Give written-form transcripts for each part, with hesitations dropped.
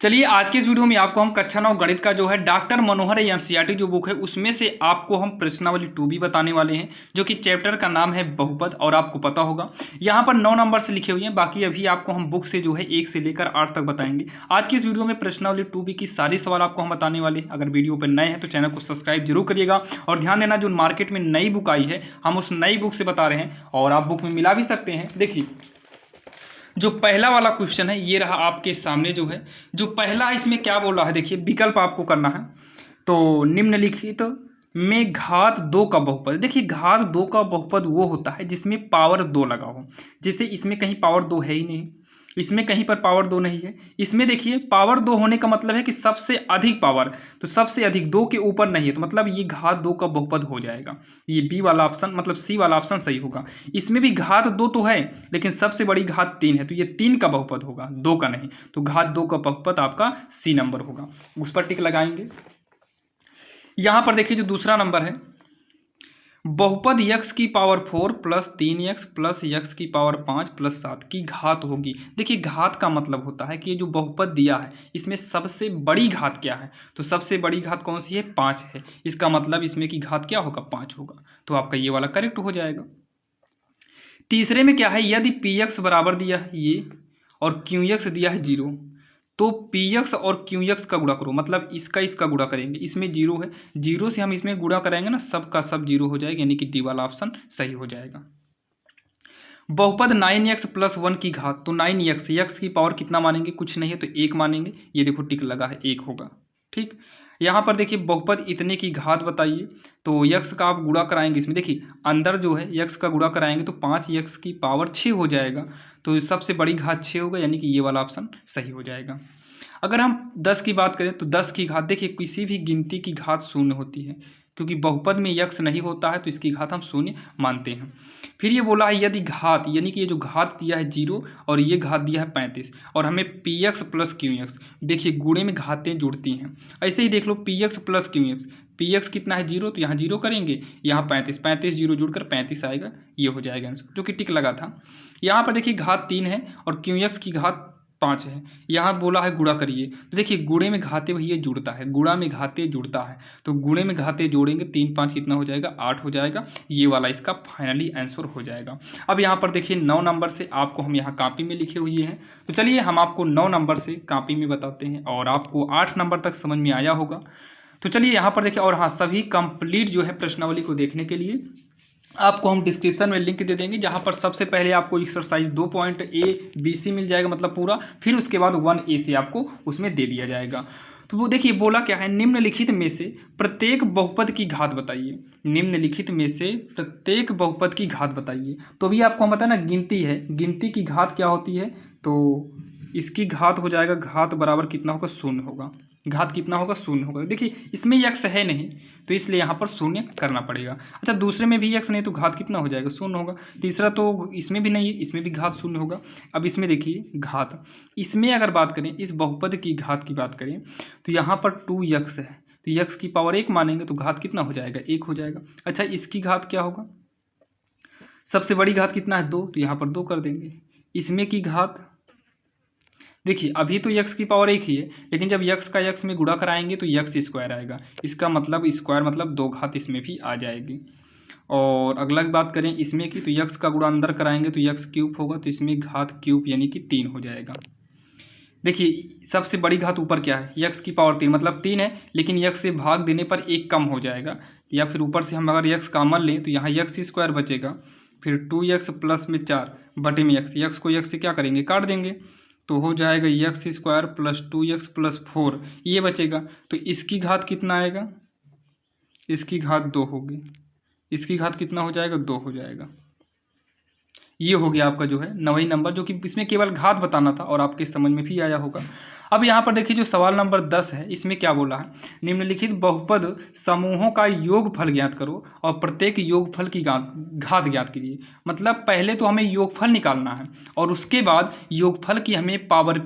चलिए आज की इस वीडियो में आपको हम कक्षा 9 गणित का जो है डॉक्टर मनोहर एनसीईआरटी जो बुक है उसमें से आपको हम प्रश्नावली 2 भी बताने वाले हैं, जो कि चैप्टर का नाम है बहुपद। और आपको पता होगा यहाँ पर 9 नंबर से लिखे हुए हैं, बाकी अभी आपको हम बुक से जो है 1 से लेकर 8 तक बताएंगे। आज की इस वीडियो में प्रश्नावली 2 की सारी सवाल आपको हम बताने वाले हैं। अगर वीडियो पर नए हैं तो चैनल को सब्सक्राइब जरूर करिएगा। और ध्यान देना, जो मार्केट में नई बुक आई है हम उस नई बुक से बता रहे हैं और आप बुक में मिला भी सकते हैं। देखिए जो पहला वाला क्वेश्चन है ये रहा आपके सामने। जो है जो पहला है इसमें क्या बोल रहा है, देखिए विकल्प आपको करना है। तो निम्नलिखित में घात 2 का बहुपद। देखिए घात 2 का बहुपद वो होता है जिसमें पावर 2 लगा हो। जैसे इसमें कहीं पावर 2 है ही नहीं, इसमें कहीं पर पावर 2 नहीं है। इसमें देखिए पावर 2 होने का मतलब है कि सबसे अधिक पावर, तो सबसे अधिक 2 के ऊपर नहीं है, तो मतलब ये घात 2 का बहुपद हो जाएगा। ये बी वाला ऑप्शन मतलब सी वाला ऑप्शन सही होगा। इसमें भी घात 2 तो है लेकिन सबसे बड़ी घात 3 है, तो ये 3 का बहुपद होगा, 2 का नहीं। तो घात 2 का बहुपद आपका सी नंबर होगा, उस पर टिक लगाएंगे। यहां पर देखिए जो दूसरा नंबर है, बहुपद यक्स की power 4 plus 3x plus x की पावर 5 प्लस 7 की घात होगी। देखिए घात का मतलब होता है कि ये जो बहुपद दिया है इसमें सबसे बड़ी घात क्या है, तो सबसे बड़ी घात कौन सी है, 5 है। इसका मतलब इसमें की घात क्या होगा, 5 होगा। तो आपका ये वाला करेक्ट हो जाएगा। तीसरे में क्या है, यदि पी एक्स बराबर दिया है ये और क्यू एक्स दिया है 0, तो पी एक्स और क्यू एक्स का गुणा करो, मतलब इसका गुणा करेंगे। इसमें 0 है, 0 से हम इसमें गुणा करेंगे ना, सब का सब 0 हो जाएगा, यानी कि डी वाला ऑप्शन सही हो जाएगा। बहुपद 9x प्लस 1 की घात, तो 9x, x की पावर कितना मानेंगे, कुछ नहीं है तो 1 मानेंगे। ये देखो टिक लगा है, 1 होगा। ठीक, यहाँ पर देखिए बहुपद इतने की घात बताइए, तो यक्स का आप गुणा कराएंगे। इसमें देखिए अंदर जो है यक्स का गुणा कराएंगे तो 5x की पावर 6 हो जाएगा, तो सबसे बड़ी घात 6 होगा, यानी कि ये वाला ऑप्शन सही हो जाएगा। अगर हम 10 की बात करें तो 10 की घात, देखिए किसी भी गिनती की घात शून्य होती है, क्योंकि बहुपद में यक्स नहीं होता है तो इसकी घात हम शून्य मानते हैं। फिर ये बोला है यदि घात, यानी कि ये जो घात दिया है 0 और ये घात दिया है 35, और हमें P X plus Q X, देखिए गुणे में घातें जुड़ती हैं। ऐसे ही देख लो P X plus Q X, P X कितना है 0, तो यहाँ 0 करेंगे, यहाँ 35, 35 0 जुड़कर 35 आएगा, ये हो जाएगा आंसर, जो कि टिक लगा था। यहाँ पर देखिए घात 3 है और क्यू एक्स की घात 5 है। यहाँ बोला है गुणा करिए, तो देखिए गुणे में घाते भैया जुड़ता है, गुणा में घाते जुड़ता है, तो गुणे में घाते जोड़ेंगे 3 5 कितना हो जाएगा, 8 हो जाएगा। ये वाला इसका फाइनली आंसर हो जाएगा। अब यहाँ पर देखिए 9 नंबर से आपको हम यहाँ कॉपी में लिखे हुए हैं, तो चलिए हम आपको 9 नंबर से कॉपी में बताते हैं और आपको 8 नंबर तक समझ में आया होगा। तो चलिए यहाँ पर देखिए, और हाँ सभी कंप्लीट जो है प्रश्नावली को देखने के लिए आपको हम डिस्क्रिप्शन में लिंक दे देंगे, जहां पर सबसे पहले आपको एक्सरसाइज 2.A-B-C मिल जाएगा, मतलब पूरा, फिर उसके बाद 1A से आपको उसमें दे दिया जाएगा। तो वो देखिए बोला क्या है, निम्नलिखित में से प्रत्येक बहुपद की घात बताइए। निम्नलिखित में से प्रत्येक बहुपद की घात बताइए, तो अभी आपको हम बताया ना गिनती है, गिनती की घात क्या होती है, तो इसकी घात हो जाएगा, घात बराबर कितना होगा, 0 होगा। घात कितना होगा, 0 होगा। देखिए इसमें यक्स है नहीं तो इसलिए यहाँ पर 0 करना पड़ेगा। अच्छा दूसरे में भी यक्स नहीं तो घात कितना हो जाएगा, 0 होगा। तीसरा तो इसमें भी नहीं है, इसमें भी घात 0 होगा। अब इसमें देखिए घात, इसमें अगर बात करें, इस बहुपद की घात की बात करें, तो यहाँ पर 2x है, तो यक्स की पावर 1 मानेंगे तो घात कितना हो जाएगा, 1 हो जाएगा। अच्छा इसकी घात क्या होगा, सबसे बड़ी घात कितना है, 2, तो यहाँ पर 2 कर देंगे। इसमें की घात, देखिए अभी तो यक्स की पावर 1 ही है, लेकिन जब यक्स का यक्स में गुणा कराएंगे तो यक्स स्क्वायर आएगा, इसका मतलब स्क्वायर मतलब 2 घात इसमें भी आ जाएगी। और अगला बात करें इसमें की, तो यक्स का गुणा अंदर कराएंगे तो यक्स क्यूब होगा, तो इसमें घात क्यूब यानी कि 3 हो जाएगा। देखिए सबसे बड़ी घात ऊपर क्या है, यक्स की पावर 3 मतलब 3 है, लेकिन यक्स से भाग देने पर 1 कम हो जाएगा, या फिर ऊपर से हम अगर यक्स कॉमन लें तो यहाँ यक्स स्क्वायर बचेगा, फिर 2x प्लस में 4 बटे में यक्स, यक्स को यक्स से क्या करेंगे, काट देंगे, तो हो जाएगा x square plus 2x plus 4, ये बचेगा। तो इसकी घात कितना आएगा, इसकी घात 2 होगी, इसकी घात कितना हो जाएगा, 2 हो जाएगा। ये हो गया आपका जो है 9वां नंबर, जो कि इसमें केवल घात बताना था और आपके समझ में भी आया होगा। अब यहाँ पर देखिए जो सवाल नंबर 10 है, इसमें क्या बोला है, निम्नलिखित बहुपद समूहों का योगफल ज्ञात करो और प्रत्येक योगफल की घात ज्ञात कीजिए। मतलब पहले तो हमें योगफल निकालना है और उसके बाद योगफल की हमें पावर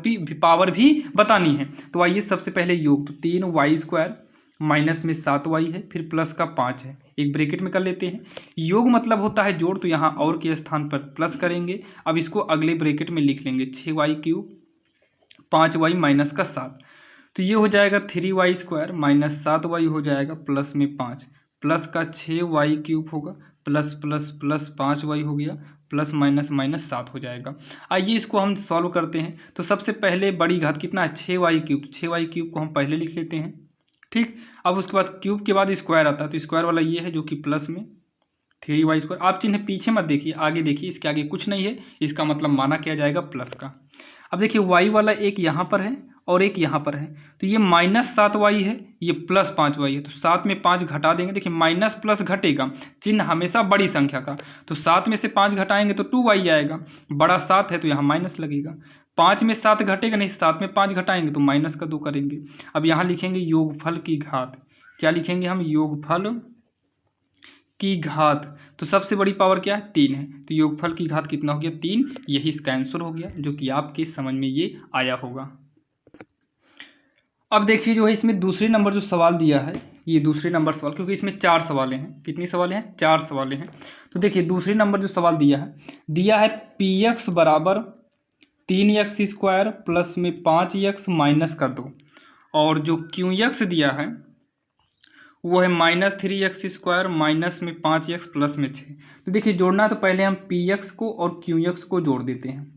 भी बतानी है। तो आइए सबसे पहले योग, तो 3y स्क्वायर माइनस में 7y है, फिर प्लस का 5 है, एक ब्रैकेट में कर लेते हैं। योग मतलब होता है जोड़, तो यहाँ और के स्थान पर प्लस करेंगे। अब इसको अगले ब्रैकेट में लिख लेंगे, 6y क्यूब 5y माइनस का 7, तो ये हो जाएगा 3y² माइनस 7y हो जाएगा प्लस में 5 प्लस का 6y³ होगा प्लस प्लस प्लस 5y हो गया प्लस माइनस माइनस 7 हो जाएगा। आइए इसको हम सॉल्व करते हैं। तो सबसे पहले बड़ी घात कितना है 6y³, 6y³ को हम पहले लिख लेते हैं। ठीक, अब उसके बाद क्यूब के बाद स्क्वायर आता है, तो स्क्वायर वाला ये है जो कि प्लस में 3y²। आप चिन्ह पीछे मत देखिए, आगे देखिए, इसके आगे कुछ नहीं है, इसका मतलब माना क्या जाएगा प्लस का। अब देखिए y वाला एक यहाँ पर है और एक यहाँ पर है, तो ये -7y है, ये +5y है, तो 7 में 5 घटा देंगे। देखिए माइनस प्लस घटेगा, चिन्ह हमेशा बड़ी संख्या का, तो 7 में से 5 घटाएंगे तो 2y आएगा, बड़ा 7 है तो यहाँ माइनस लगेगा। 5 में 7 घटेगा नहीं, 7 में 5 घटाएंगे तो माइनस का 2 करेंगे। अब यहाँ लिखेंगे योगफल की घात, क्या लिखेंगे हम, योगफल की घात, तो सबसे बड़ी पावर क्या है 3 है, तो योगफल की घात कितना हो गया 3, यही इसका आंसर हो गया, जो कि आपके समझ में ये आया होगा। अब देखिए जो है इसमें दूसरे नंबर जो सवाल दिया है, ये दूसरे नंबर सवाल, क्योंकि इसमें 4 सवालें हैं, कितनी सवालें हैं 4 सवालें हैं। तो देखिए दूसरे नंबर जो सवाल दिया है px बराबर 3x² प्लस में 5x माइनस का 2, और जो qx दिया है वो है -3x² माइनस में 5x प्लस में 6। तो देखिए जोड़ना है तो पहले हम px को और qx को जोड़ देते हैं।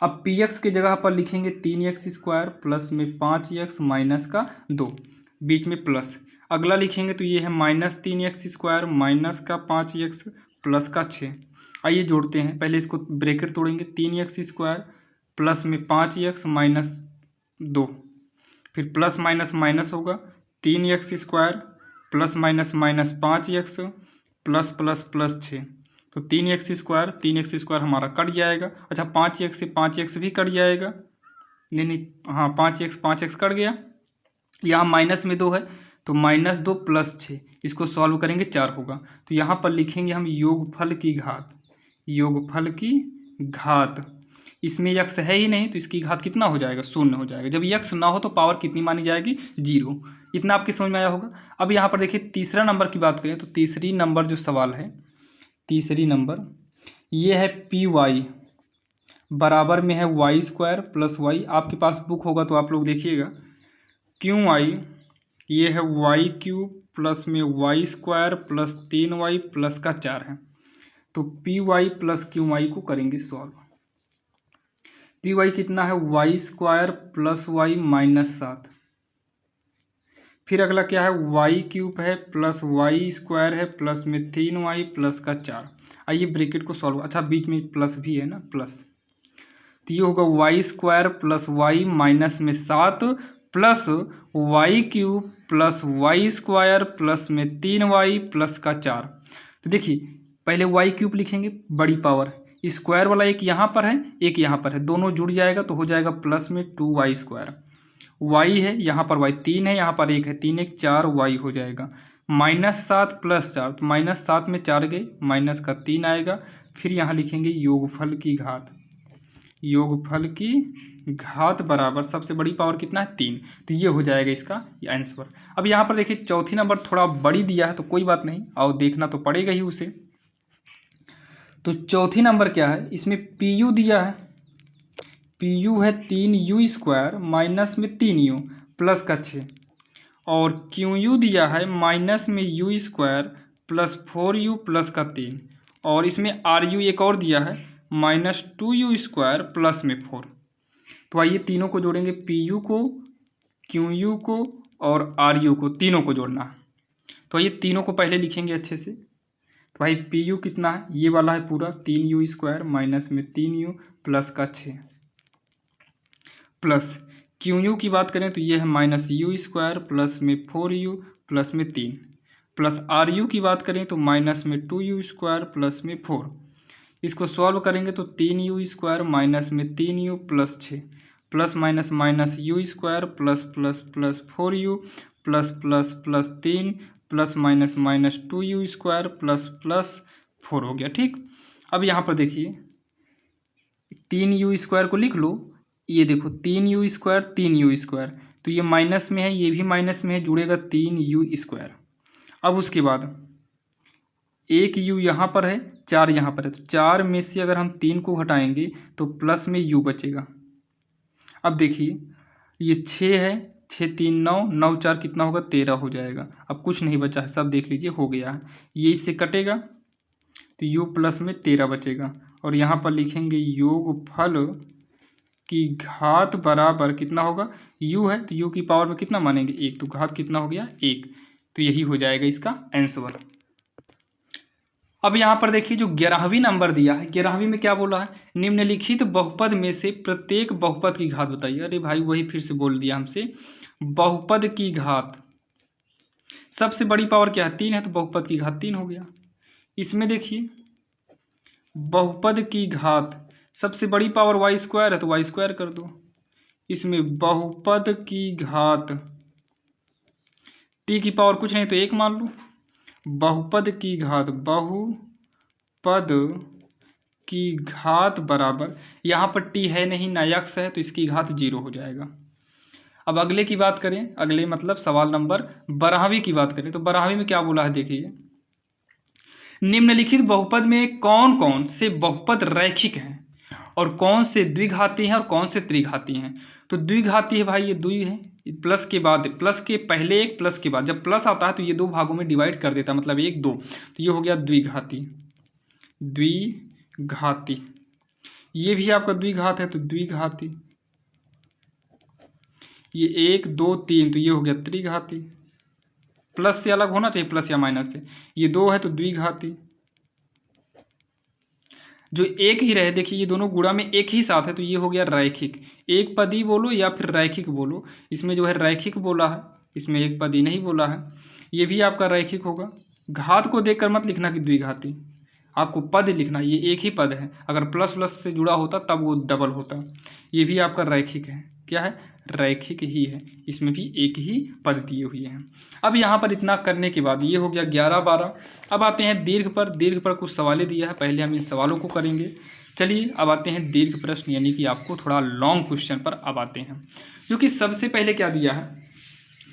अब px की जगह पर लिखेंगे 3x² प्लस में 5x माइनस का 2, बीच में प्लस, अगला लिखेंगे तो ये है -3x² माइनस का 5x प्लस का 6। आइए जोड़ते हैं, पहले इसको ब्रैकेट तोड़ेंगे, 3x² प्लस में 5x माइनस 2, फिर प्लस माइनस माइनस होगा, 3x² plus minus minus 5x plus plus plus 6, तो 3x² हमारा कट जाएगा। अच्छा 5x से 5x भी कट जाएगा, नहीं हाँ 5x कट गया, यहाँ माइनस में 2 है तो -2 प्लस 6, इसको सॉल्व करेंगे 4 होगा। तो यहाँ पर लिखेंगे हम योगफल की घात, योगफल की घात, इसमें यक्स है ही नहीं तो इसकी घात कितना हो जाएगा 0 हो जाएगा। जब यक्स ना हो तो पावर कितनी मानी जाएगी 0। इतना आपकी समझ में आया होगा। अब यहाँ पर देखिए तीसरा नंबर की बात करें तो तीसरी नंबर जो सवाल है, तीसरी नंबर ये है py बराबर में है y² प्लस y, आपके पास बुक होगा तो आप लोग देखिएगा, qy ये है y³ प्लस में y² प्लस 3y प्लस का 4 है, तो py प्लस qy को करेंगे सॉल्व। py कितना है y² प्लस y माइनस 7, फिर अगला क्या है y³ है प्लस y² है प्लस में 3y प्लस का 4। आइए ब्रैकेट को सॉल्व, अच्छा बीच में प्लस भी है ना प्लस, तो ये होगा y² प्लस y माइनस में 7 plus y³ plus y² plus में 3y प्लस का 4। तो देखिए पहले y³ लिखेंगे बड़ी पावर, स्क्वायर वाला एक यहाँ पर है एक यहाँ पर है, दोनों जुड़ जाएगा तो हो जाएगा प्लस में 2y², y है यहाँ पर y 3 है, यहाँ पर 1 है, 3 1 4y हो जाएगा, -7 प्लस 4, तो -7 में 4 गए, माइनस का 3 आएगा। फिर यहाँ लिखेंगे योगफल की घात, योगफल की घात बराबर सबसे बड़ी पावर कितना है 3, तो ये हो जाएगा इसका आंसर। अब यहाँ पर देखिए चौथी नंबर थोड़ा बड़ी दिया है तो कोई बात नहीं, और देखना तो पड़ेगा ही उसे। तो चौथी नंबर क्या है, इसमें pu दिया है, pu है 3u² माइनस में 3u प्लस का 6, और qu दिया है माइनस में u² प्लस 4u प्लस का 3, और इसमें ru एक और दिया है -2u² प्लस में 4। तो आइए तीनों को जोड़ेंगे, pu को, qu को और ru को, तीनों को जोड़ना है। तो आइए तीनों को पहले लिखेंगे अच्छे से। तो भाई pu कितना है, ये वाला है पूरा 3u² माइनस में 3u प्लस का 6, प्लस qu की बात करें तो ये है -u² प्लस में 4u प्लस में 3, प्लस ru की बात करें तो माइनस में 2u² प्लस में 4। इसको सॉल्व करेंगे तो 3u² माइनस में 3u plus 6, plus minus minus u² plus plus plus 4u plus plus plus 3 plus minus minus 2u² plus plus 4 हो गया। ठीक, अब यहाँ पर देखिए 3u² को लिख लो, ये देखो 3u², तो ये माइनस में है, ये भी माइनस में है, जुड़ेगा 3u²। अब उसके बाद 1u यहाँ पर है, 4 यहाँ पर है, तो 4 में से अगर हम 3 को घटाएंगे तो प्लस में u बचेगा। अब देखिए ये 6 है, 6 3 9, 9 4 कितना होगा 13 हो जाएगा। अब कुछ नहीं बचा है, सब देख लीजिए हो गया है। ये इससे कटेगा तो u प्लस में 13 बचेगा और यहाँ पर लिखेंगे योगफल की घात बराबर कितना होगा, u है तो u की पावर में कितना मानेंगे 1, तो घात कितना हो गया 1, तो यही हो जाएगा इसका आंसर। अब यहाँ पर देखिए जो 11वीं नंबर दिया है, 11वीं में क्या बोला है, निम्नलिखित बहुपद में से प्रत्येक बहुपद की घात बताइए। अरे भाई वही फिर से बोल दिया हमसे, बहुपद की घात सबसे बड़ी पावर क्या है 3 है, तो बहुपद की घात 3 हो गया। इसमें देखिए बहुपद की घात सबसे बड़ी पावर वाई स्क्वायर है, तो वाई स्क्वायर कर दो। इसमें बहुपद की घात टी की पावर कुछ नहीं तो 1 मान लो। बहुपद की घात, बहुपद की घात बराबर, यहाँ पर टी है नहीं ना यक्स है, तो इसकी घात 0 हो जाएगा। अब अगले की बात करें, अगले मतलब सवाल नंबर 12वीं की बात करें, तो 12वीं में क्या बोला है देखिए, निम्नलिखित बहुपद में कौन कौन से बहुपद रैखिक हैं और कौन से द्विघाती हैं और कौन से त्रिघाती हैं। तो द्विघाती है भाई, ये द्वि है, प्लस के बाद, प्लस के पहले एक, प्लस के बाद जब प्लस आता है तो ये दो भागों में डिवाइड कर देता है, मतलब 1 2, तो ये हो गया द्विघाती। द्विघाती ये भी आपका द्विघात है, तो द्विघाती। ये 1 2 3, तो ये हो गया त्रिघाती। प्लस से अलग होना चाहिए, प्लस या माइनस से। ये 2 है तो द्विघाती। जो एक ही रहे, देखिए ये दोनों गुणा में एक ही साथ है, तो ये हो गया रैखिक। एक पदी बोलो या फिर रैखिक बोलो, इसमें जो है रैखिक बोला है, इसमें एक पदी नहीं बोला है, ये भी आपका रैखिक होगा। घात को देखकर मत लिखना कि द्विघाती, आपको पद लिखना, ये एक ही पद है, अगर प्लस प्लस से जुड़ा होता तब वो डबल होता। ये भी आपका रैखिक है, क्या है रैखिक ही है, इसमें भी एक ही पद दिए हुए हैं। अब यहाँ पर इतना करने के बाद ये हो गया 11 12। अब आते हैं दीर्घ पर। दीर्घ पर कुछ सवालें दिया है, पहले हम इन सवालों को करेंगे। चलिए अब आते हैं दीर्घ प्रश्न, यानी कि आपको थोड़ा लॉन्ग क्वेश्चन पर अब आते हैं, जो कि सबसे पहले क्या दिया है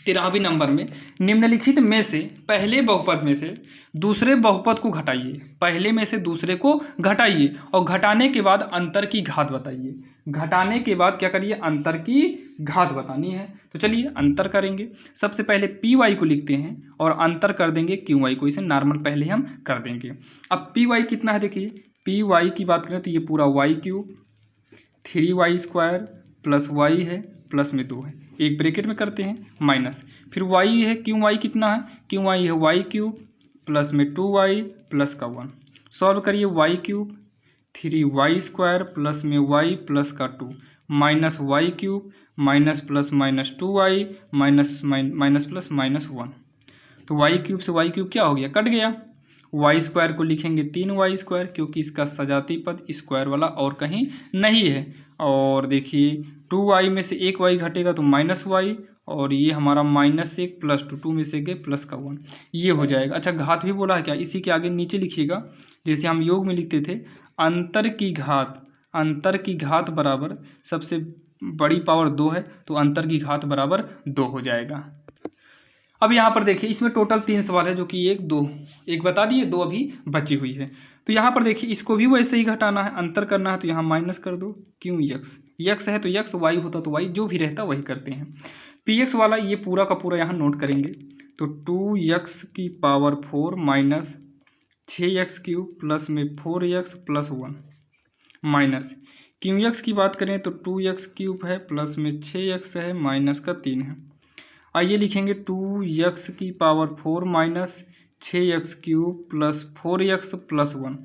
13वीं नंबर में, निम्नलिखित में से पहले बहुपद में से दूसरे बहुपद को घटाइए। पहले में से दूसरे को घटाइए और घटाने के बाद अंतर की घात बताइए। घटाने के बाद क्या करिए, अंतर की घात बतानी है। तो चलिए अंतर करेंगे। सबसे पहले पी वाई को लिखते हैं और अंतर कर देंगे क्यू वाई को, इसे नॉर्मल पहले हम कर देंगे। अब पी वाई कितना है देखिए, पी वाई की बात करें तो ये पूरा y cube 3y square plus y है, प्लस में 2 है, एक ब्रैकेट में करते हैं माइनस, फिर y है, क्यों y कितना है, क्यों y है वाई क्यूब प्लस में 2y प्लस का 1। सॉल्व करिए, y cube 3y square plus में y प्लस का 2 minus y cube minus plus minus 2y minus minus plus minus 1। तो वाई क्यूब से वाई क्यूब क्या हो गया, कट गया। वाई स्क्वायर को लिखेंगे 3y स्क्वायर, क्योंकि इसका सजाती पद स्क्वायर वाला और कहीं नहीं है। और देखिए 2y में से एक y घटेगा तो माइनस वाई, और ये हमारा -1 प्लस 2, 2 में से गए प्लस का 1, ये हो जाएगा। अच्छा घात भी बोला है क्या, इसी के आगे नीचे लिखिएगा, जैसे हम योग में लिखते थे, अंतर की घात, अंतर की घात बराबर सबसे बड़ी पावर 2 है, तो अंतर की घात बराबर 2 हो जाएगा। अब यहाँ पर देखिए इसमें टोटल 3 सवाल है, जो कि एक बता दिए, 2 अभी बची हुई है। तो यहाँ पर देखिए इसको भी वैसे ही घटाना है, अंतर करना है, तो यहाँ माइनस कर दो, क्यों यक्स है तो यक्स, वाई होता तो वाई, जो भी रहता वही करते हैं। पी एक्स वाला ये पूरा का पूरा यहाँ नोट करेंगे, तो 2x की power 4 minus 6x cube plus में 4x plus 1 minus Q x की बात करें तो 2x क्यूब है प्लस में 6x है माइनस का 3 है। आइए लिखेंगे 2x की power 4 minus 6x cube plus 4x plus 1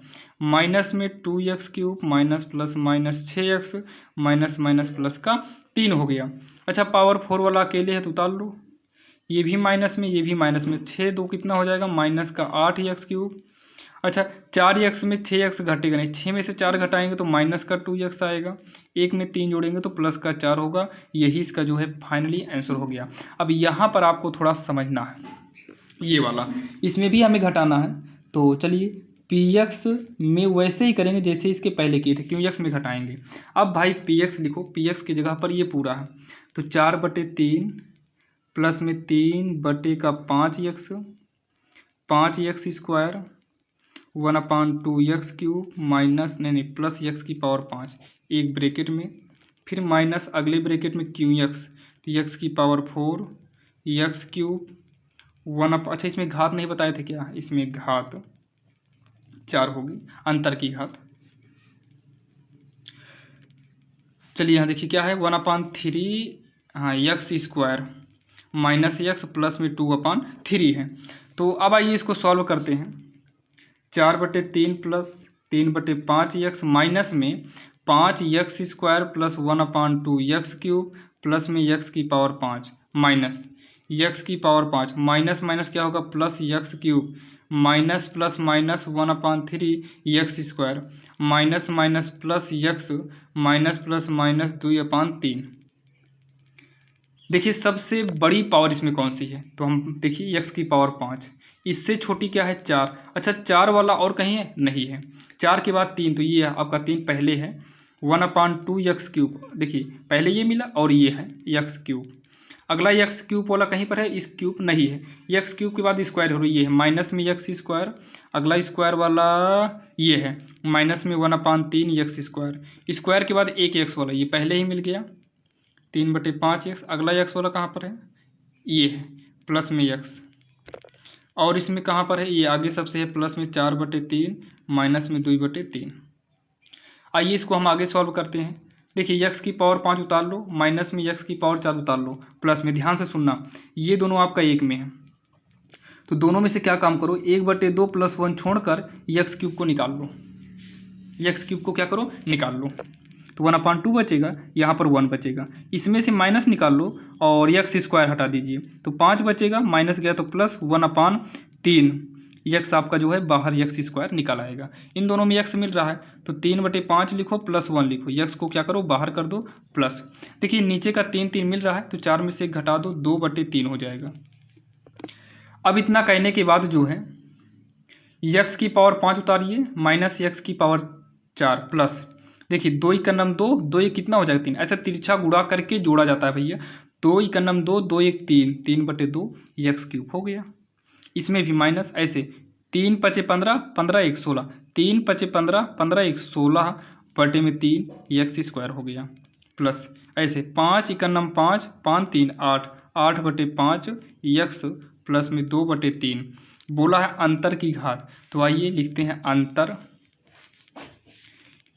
minus में 2x cube minus plus minus 6x minus minus plus का 3 हो गया। अच्छा पावर 4 वाला अकेले है तो उतार लो, ये भी माइनस में, ये भी माइनस में, 6 2 कितना हो जाएगा माइनस का 8x क्यूब। अच्छा 4x में 6x घटेगा नहीं, 6 में से 4 घटाएंगे तो माइनस का 2x आएगा, 1 में 3 जोड़ेंगे तो प्लस का 4 होगा। यही इसका जो है फाइनली आंसर हो गया। अब यहाँ पर आपको थोड़ा समझना है, ये वाला इसमें भी हमें घटाना है। तो चलिए px में वैसे ही करेंगे जैसे इसके पहले किए थे, qx में घटाएंगे। अब भाई px लिखो, px की जगह पर ये पूरा है, तो 4/3 प्लस में 3/5x 5x square 1/2x cube minus नहीं प्लस x की पावर 5, एक ब्रैकेट में फिर माइनस अगले ब्रैकेट में क्यू एक्स, तो एक्स की पावर 4 एक्स क्यूब 1 अच्छा इसमें घात नहीं बताए थे क्या, इसमें घात 4 होगी, अंतर की घात। चलिए यहाँ देखिए क्या है 1/3 हाँ x square minus x plus में 2/3 है। तो अब आइए इसको सॉल्व करते हैं। 4/3 प्लस 3/5 एक्स माइनस में 5 x square plus 1/2 x cube plus में एक्स की पावर 5 माइनस एक्स की पावर 5 माइनस माइनस क्या होगा plus x cube minus plus minus 1/3 x square minus minus plus x minus plus minus 2/3। देखिए सबसे बड़ी power इसमें कौन सी है, तो हम देखिए एक्स की पावर 5, इससे छोटी क्या है 4। अच्छा 4 वाला और कहीं है, नहीं है। 4 के बाद 3, तो ये आपका 3 पहले है 1/2 एक्स क्यूब, देखिए पहले ये मिला और ये है एक्स क्यूब। अगला एक्स क्यूब वाला कहीं पर है, इस क्यूब नहीं है। एक्स क्यूब के बाद स्क्वायर हो रही है माइनस में एक्स स्क्वायर, अगला स्क्वायर वाला ये है माइनस में 1/3 एक्स स्क्वायर, स्क्वायर के बाद एक एक्स वाला ये पहले ही मिल गया 3/5 एक्स। अगला एक्स वाला कहाँ पर है, ये है प्लस में एक्स, और इसमें कहाँ पर है, ये आगे सबसे है प्लस में 4/3 माइनस में 2/3। आइए इसको हम आगे सॉल्व करते हैं। देखिए एक्स की पावर 5 उतार लो, माइनस में एक्स की पावर 4 उतार लो, प्लस में, ध्यान से सुनना ये दोनों आपका एक में है, तो दोनों में से क्या काम करो 1/2 प्लस 1 छोड़कर एक्स क्यूब को निकाल लो, एक्स क्यूब को क्या करो निकाल लो, तो 1/2 बचेगा, यहाँ पर 1 बचेगा, इसमें से माइनस निकाल लो और एक्स स्क्वायर हटा दीजिए, तो 5 बचेगा, माइनस गया तो प्लस 1/3 एक्स आपका जो है बाहर एक्स स्क्वायर निकल आएगा। इन दोनों में एक्स मिल रहा है तो 3/5 लिखो प्लस 1 लिखो, एक्स को क्या करो बाहर कर दो प्लस। देखिए नीचे का 3 मिल रहा है तो 4 में से 1 घटा दो, 2/3 हो जाएगा। अब इतना कहने के बाद जो है एक्स की पावर 5 उतारिए माइनस एक्स की पावर 4 प्लस, देखिए 2 1 2, 2 1 कितना हो जाएगा 3, ऐसा तिरछा गुणा करके जोड़ा जाता है भैया, 2 1 2, 2 1 3, 3/2 एक्स क्यूब हो गया। इसमें भी माइनस ऐसे 3 5 15, 15 1 16, 3 5 15, 15 1 16 बटे में 3 एक्स स्क्वायर हो गया, प्लस ऐसे 5 1 5, 5 3 8, 8/5 एक्स प्लस में 2/3। बोला है अंतर की घात, तो आइए लिखते हैं अंतर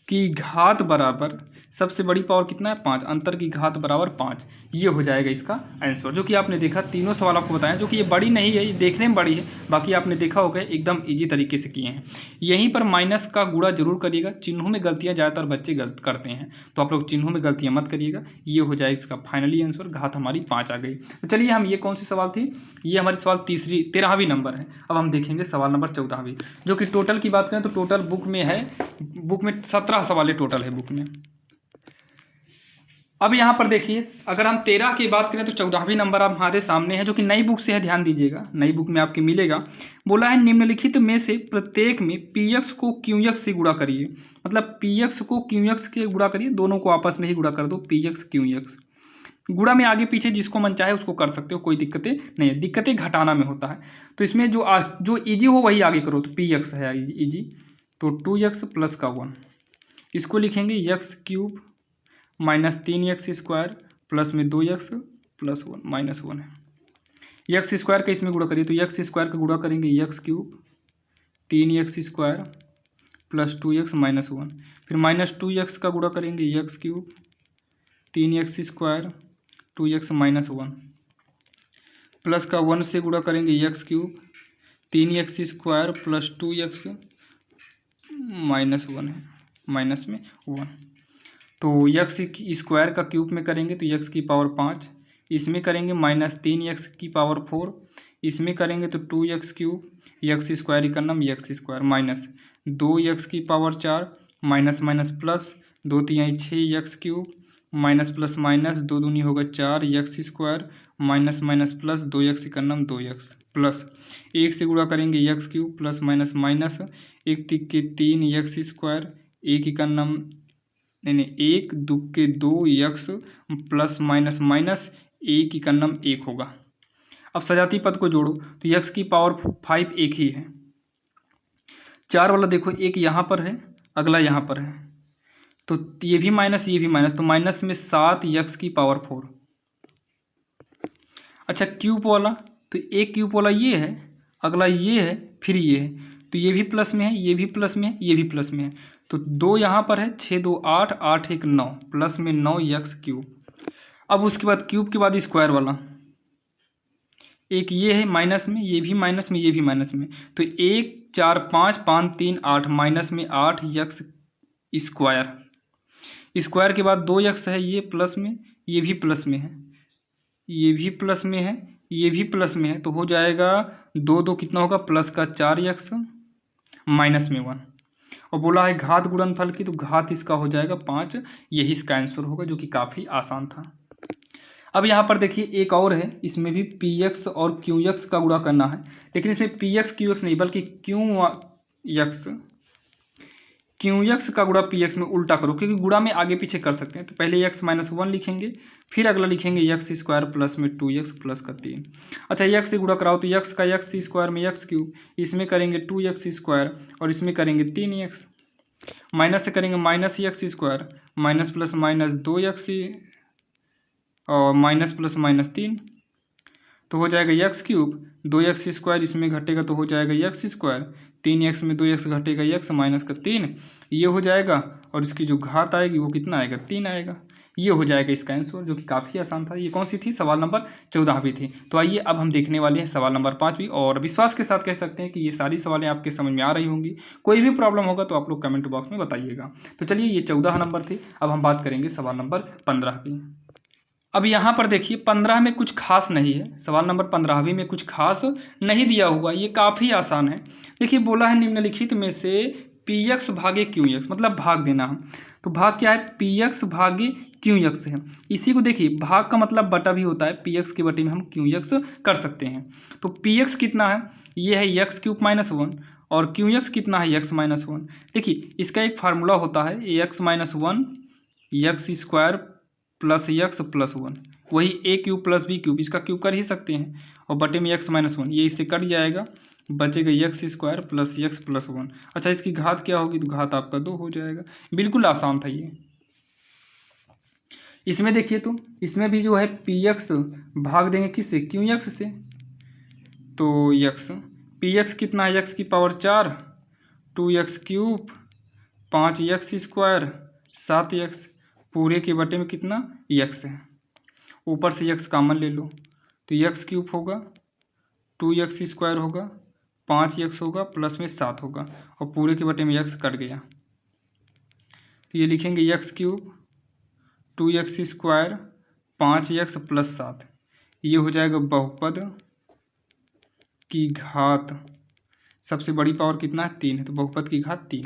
की घात बराबर सबसे बड़ी पावर कितना है 5, अंतर की घात बराबर 5, ये हो जाएगा इसका आंसर। जो कि आपने देखा तीनों सवाल आपको बताया, जो कि ये बड़ी नहीं है, ये देखने में बड़ी है, बाकी आपने देखा होगा एकदम इजी तरीके से किए हैं। यहीं पर माइनस का गुणा जरूर करिएगा, चिन्हों में गलतियां ज़्यादातर बच्चे गलत करते हैं, तो आप लोग चिन्हों में गलतियां मत करिएगा, ये हो जाएगा इसका फाइनली आंसर, घात हमारी 5 आ गई। तो चलिए हम ये कौन सी सवाल थी, ये हमारी सवाल 13वीं नंबर है। अब हम देखेंगे सवाल नंबर 14वीं, जो कि टोटल की बात करें तो टोटल बुक में है, बुक में 17 सवाल टोटल है बुक में। अब यहाँ पर देखिए अगर हम 13 की बात करें तो 14वीं नंबर आप हमारे सामने है, जो कि नई बुक से है, ध्यान दीजिएगा नई बुक में आपके मिलेगा। बोला है निम्नलिखित में से प्रत्येक में px को qx से गुणा करिए, मतलब px को qx से गुणा करिए, दोनों को आपस में ही गुणा कर दो, px qx। गुणा में आगे पीछे जिसको मन चाहे उसको कर सकते हो, कोई दिक्कतें नहीं है, दिक्कतें घटाना में होता है, तो इसमें जो ईजी हो वही आगे करो, तो px है ईजी, तो 2x प्लस का 1, इसको लिखेंगे x cube minus 3x square plus में 2x प्लस 1 माइनस 1 है। एक्स स्क्वायर का इसमें गुणा करिए, तो एक्स स्क्वायर का गुणा करेंगे X cube 3x square plus 2x minus 1, फिर माइनस 2x का गुणा करेंगे X cube 3x square 2x minus 1, plus का 1 से गुणा करेंगे X cube 3x square plus 2x minus 1 है, माइनस में 1, तो एक्स स्क्वायर का क्यूब में करेंगे तो एक्स की पावर 5, इसमें करेंगे माइनस 3x की पावर 4, इसमें करेंगे तो 2x क्यूब एक्स स्क्वायर इकन्नम एक्स स्क्वायर माइनस 2x की power 4 minus minus plus 2 3 6x cube minus plus minus 2 दूनी होगा 4 X square minus minus plus 2x इकन्नम 2x प्लस 1 से गुणा करेंगे X cube plus minus minus 1 3 के 3 एक्स स्क्वायर 1 इकन्नम नहीं 1 2 के 2 एक्स प्लस माइनस माइनस 1 इकन्नम 1 होगा। अब सजाती पद को जोड़ो तो एक्स की पावर 5 एक ही है, 4 वाला देखो एक यहाँ पर है, अगला यहाँ पर है, तो ये भी माइनस ये भी माइनस, तो माइनस में 7x⁴। अच्छा क्यूब वाला, तो एक क्यूब वाला ये है, अगला ये है, फिर ये है, तो ये भी प्लस में है, ये भी प्लस में है, ये भी प्लस में है, तो 2 यहाँ पर है, 6 2 8 8 1 9, प्लस में 9x3। अब उसके बाद क्यूब के बाद स्क्वायर वाला, एक ये है माइनस में, ये भी माइनस में, ये भी माइनस में, तो 1 4 5 5 3 8, माइनस में 8x स्क्वायर। स्क्वायर के बाद 2x है, ये प्लस में, ये भी प्लस में है, ये भी प्लस में है, ये भी प्लस में है, तो हो जाएगा 2 2 कितना होगा, प्लस का 4x माइनस में 1। और बोला है घात गुणनफल की, तो घात इसका हो जाएगा 5। यही इसका आंसर होगा, जो कि काफ़ी आसान था। अब यहाँ पर देखिए एक और है, इसमें भी px और qx का गुणा करना है, लेकिन इसमें px qx नहीं बल्कि qx का गुणा px में उल्टा करो, क्योंकि गुणा में आगे पीछे कर सकते हैं। तो पहले x - 1 लिखेंगे, फिर अगला लिखेंगे x² प्लस में 2x प्लस का 3। अच्छा x से गुणा कराओ, तो x का x² में x3, इसमें करेंगे 2x² और इसमें करेंगे 3x, माइनस से करेंगे -x² minus plus minus 2x और माइनस प्लस माइनस 3, तो हो जाएगा x3, 2x² इसमें घटेगा तो हो जाएगा x², 3x में 2x घटेगा x माइनस का 3, ये हो जाएगा, और इसकी जो घात आएगी वो कितना आएगा, 3 आएगा। ये हो जाएगा इसका आंसर, जो कि काफ़ी आसान था। ये कौन सी थी, सवाल नंबर 14वीं थी। तो आइए अब हम देखने वाले हैं सवाल नंबर 5वीं, और विश्वास के साथ कह सकते हैं कि ये सारी सवालें आपके समझ में आ रही होंगी। कोई भी प्रॉब्लम होगा तो आप लोग कमेंट बॉक्स में बताइएगा। तो चलिए, ये 14 नंबर थी। अब हम बात करेंगे सवाल नंबर 15 की। अब यहाँ पर देखिए 15 में कुछ खास नहीं है, सवाल नंबर 15वीं में कुछ खास नहीं दिया हुआ, ये काफ़ी आसान है। देखिए बोला है निम्नलिखित में से px भागे qx, मतलब भाग देना है, तो भाग क्या है, px भागे qx है। इसी को देखिए भाग का मतलब बटा भी होता है, px के बटे में हम qx कर सकते हैं। तो px कितना है, ये है x³ - 1, और qx कितना है, x - 1। देखिए इसका एक फार्मूला होता है, x - 1 x² plus x plus 1, वही a³ प्लस b³, इसका क्यूब कर ही सकते हैं, और बटे में x - 1, ये इससे कट जाएगा, बचेगा x² प्लस x प्लस 1। अच्छा इसकी घात क्या होगी, तो घात आपका 2 हो जाएगा। बिल्कुल आसान था ये। इसमें देखिए, तो इसमें भी जो है px भाग देंगे किससे, qx से, तो px कितना है, x⁴, 2x³, 5x², 7x, पूरे के बटे में कितना, x है, ऊपर से x कॉमन ले लो, तो x³ होगा, 2x² होगा, 5x होगा, प्लस में 7 होगा, और पूरे के बटे में x कट गया, तो ये लिखेंगे x³, 2x², 5x प्लस 7, ये हो जाएगा बहुपद की घात, सबसे बड़ी पावर कितना है, 3 है, तो बहुपद की घात 3,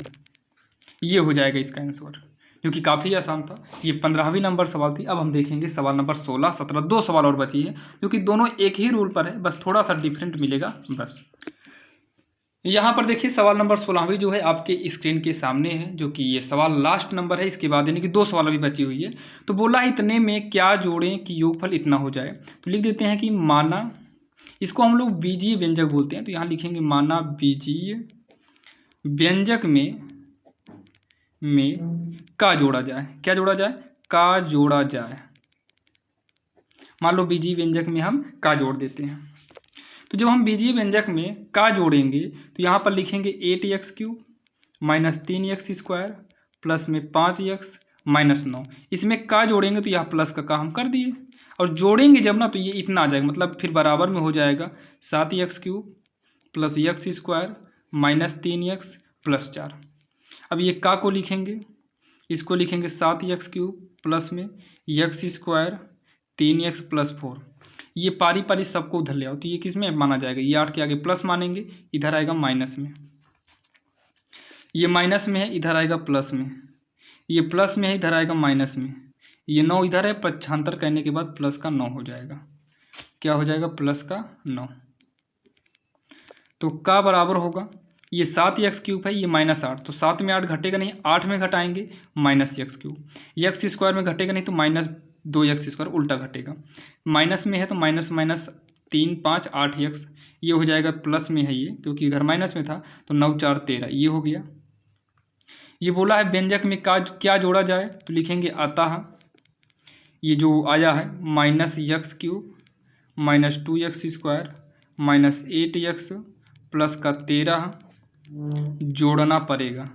ये हो जाएगा इसका आंसर, जो कि काफ़ी आसान था। ये 15वीं नंबर सवाल थी। अब हम देखेंगे सवाल नंबर 16 17, 2 सवाल और बची है, जो कि दोनों एक ही रूल पर है, बस थोड़ा सा डिफरेंट मिलेगा बस। यहाँ पर देखिए सवाल नंबर 16वीं जो है आपके स्क्रीन के सामने है, जो कि ये सवाल लास्ट नंबर है, इसके बाद यानी कि 2 सवाल अभी बची हुई है। तो बोला इतने में क्या जोड़ें कि योगफल इतना हो जाए, तो लिख देते हैं कि माना, इसको हम लोग बीजीय व्यंजक बोलते हैं, तो यहाँ लिखेंगे माना बीजीय व्यंजक में का जोड़ा जाए, क्या जोड़ा जाए, का जोड़ा जाए। मान लो बीजीय व्यंजक में हम का जोड़ देते हैं, तो जब हम बीजीय व्यंजक में का जोड़ेंगे तो यहाँ पर लिखेंगे 8x³ माइनस 3x² प्लस में 5x माइनस 9, इसमें का जोड़ेंगे तो यहाँ प्लस का हम कर दिए, और जोड़ेंगे जब ना तो ये इतना आ जाएगा, मतलब फिर बराबर में हो जाएगा 7x³ plus x² minus 3x plus 4। अब ये का को लिखेंगे, इसको लिखेंगे 7x³ प्लस में x² 3x प्लस 4, ये पारी पारी सबको उधर ले आओ, तो ये किस में माना जाएगा, ये 8 के आगे प्लस मानेंगे, इधर आएगा माइनस में, ये माइनस में है, इधर आएगा प्लस में, ये प्लस में है, इधर आएगा माइनस में, ये 9 इधर है, पक्षांतर करने के बाद प्लस का 9 हो जाएगा, क्या हो जाएगा, प्लस का 9। तो का बराबर होगा, ये 7x³ है, ये -8, तो 7 में 8 घटेगा नहीं, 8 में घटाएंगे -x³, x² में घटेगा नहीं तो -2x², उल्टा घटेगा, माइनस में है तो माइनस माइनस 3 5 8x, ये हो जाएगा प्लस में है ये, क्योंकि इधर माइनस में था, तो 9 4 13, ये हो गया। ये बोला है व्यंजक में क्या जोड़ा जाए, तो लिखेंगे अतः ये जो आया है -x³ -2x² -8x प्लस का 13 जोड़ना पड़ेगा,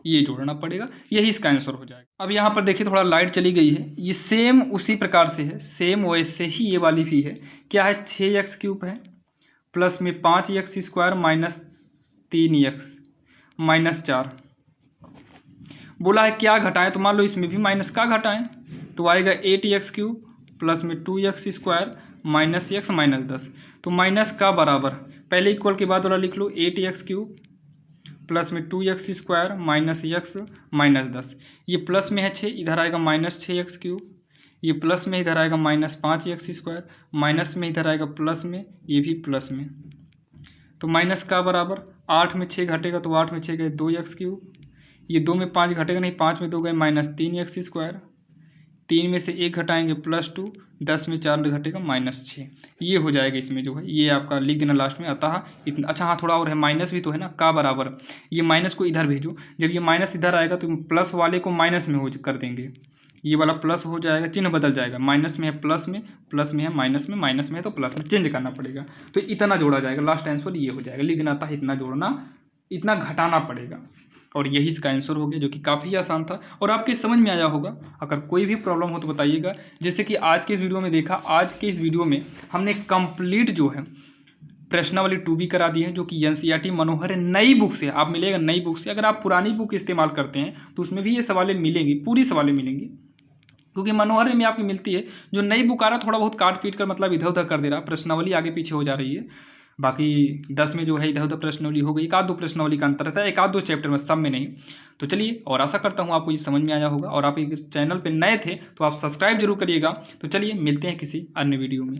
ये जोड़ना पड़ेगा, यही इसका आंसर हो जाएगा। अब यहाँ पर देखिए थोड़ा लाइट चली गई है, ये सेम उसी प्रकार से है, सेम वैसे ही ये वाली भी है। क्या है 6x³ है प्लस में 5x² -3x -4 बोला है क्या घटाएं, तो मान लो इसमें भी माइनस का घटाएं तो आएगा 8x³ प्लस में 2x² -x -10, तो माइनस का बराबर पहले इक्वल के बाद वाला लिख लो 8x³ प्लस में 2x² -x -10, ये प्लस में है 6, इधर आएगा -6x³, ये प्लस में इधर आएगा -5x² माइनस में इधर आएगा प्लस में, ये भी प्लस में, तो माइनस का बराबर 8 में 6 घटेगा तो 8 में 6 गए 2x³, ये 2 में 5 घटेगा नहीं, 5 में 2 गए -3x², 3 में से 1 घटाएंगे +2, 10 में 4 घटेगा -6, ये हो जाएगा इसमें जो है, ये आपका लिख देना लास्ट में अतः इतना। अच्छा हाँ थोड़ा और है, माइनस भी तो है ना, का बराबर ये माइनस को इधर भेजो, जब ये माइनस इधर आएगा तो प्लस वाले को माइनस में हो कर देंगे, ये वाला प्लस हो जाएगा, चिन्ह बदल जाएगा, माइनस में है प्लस में, प्लस में है माइनस में, माइनस में है तो प्लस में चेंज करना पड़ेगा, तो इतना जोड़ा जाएगा, लास्ट आंसर ये हो जाएगा, लिख देना था इतना जोड़ना, इतना घटाना पड़ेगा, और यही इसका आंसर हो गया, जो कि काफ़ी आसान था और आपके समझ में आया होगा। अगर कोई भी प्रॉब्लम हो तो बताइएगा। जैसे कि आज के इस वीडियो में देखा, आज के इस वीडियो में हमने कंप्लीट जो है प्रश्नावली 2B करा दी है, जो कि NCERT मनोहर नई बुक से आप मिलेगा, नई बुक से। अगर आप पुरानी बुक इस्तेमाल करते हैं तो उसमें भी ये सवालें मिलेंगी, पूरी सवालें मिलेंगी, क्योंकि मनोहर में आपकी मिलती है। जो नई बुक आ रहा थोड़ा बहुत काट पीट कर मतलब इधर उधर कर दे रहा, प्रश्नावली आगे पीछे हो जा रही है, बाकी 10 में जो है इधर उधर प्रश्नावली हो गई, एक आध दो प्रश्नावली का अंतर रहता है, एक आध दो चैप्टर में, सब में नहीं। तो चलिए, और आशा करता हूँ आपको ये समझ में आया होगा, और आप इस चैनल पे नए थे तो आप सब्सक्राइब जरूर करिएगा। तो चलिए मिलते हैं किसी अन्य वीडियो में।